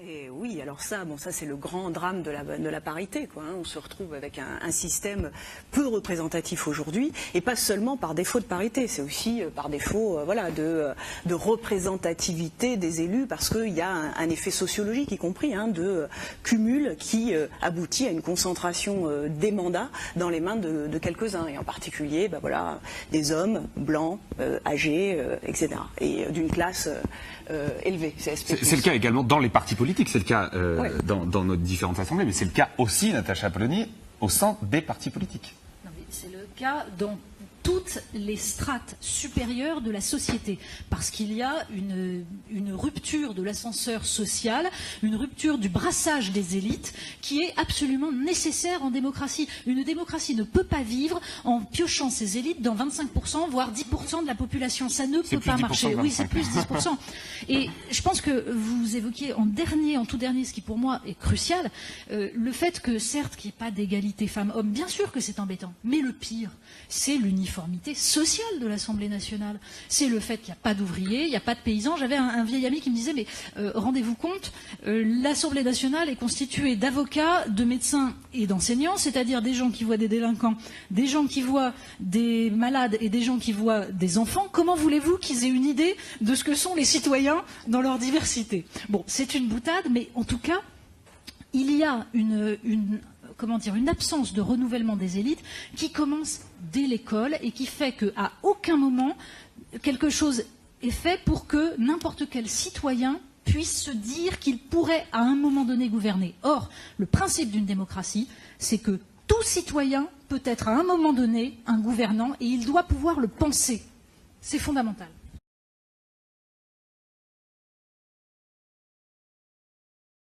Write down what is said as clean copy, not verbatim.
Et oui, alors ça c'est le grand drame de la parité, quoi, hein. On se retrouve avec un système peu représentatif aujourd'hui, et pas seulement par défaut de parité, c'est aussi par défaut de représentativité des élus, parce qu'il y a un effet sociologique, y compris, hein, de cumul qui aboutit à une concentration des mandats dans les mains de quelques-uns, et en particulier des hommes blancs, âgés, etc. et d'une classe élevée. C'est le cas également dans les partis politiques, c'est le cas dans nos différentes assemblées, mais c'est le cas aussi, Natacha Polony, au sein des partis politiques. C'est le cas dans toutes les strates supérieures de la société, parce qu'il y a une rupture de l'ascenseur social, une rupture du brassage des élites qui est absolument nécessaire en démocratie. Une démocratie ne peut pas vivre en piochant ses élites dans 25%, voire 10% de la population. Ça ne peut pas marcher. Oui, c'est plus 10%. Et je pense que vous évoquiez en tout dernier, ce qui pour moi est crucial, le fait que certes qu'il n'y ait pas d'égalité femmes-hommes, bien sûr que c'est embêtant, mais le pire, c'est l'uniformité sociale de l'Assemblée nationale. C'est le fait qu'il n'y a pas d'ouvriers, il n'y a pas de paysans. J'avais un vieil ami qui me disait, mais rendez-vous compte, l'Assemblée nationale est constituée d'avocats, de médecins et d'enseignants, c'est-à-dire des gens qui voient des délinquants, des gens qui voient des malades et des gens qui voient des enfants. Comment voulez-vous qu'ils aient une idée de ce que sont les citoyens dans leur diversité? Bon, c'est une boutade, mais en tout cas, il y a une absence de renouvellement des élites qui commence dès l'école et qui fait qu'à aucun moment quelque chose est fait pour que n'importe quel citoyen puisse se dire qu'il pourrait à un moment donné gouverner. Or, le principe d'une démocratie, c'est que tout citoyen peut être à un moment donné un gouvernant et il doit pouvoir le penser. C'est fondamental.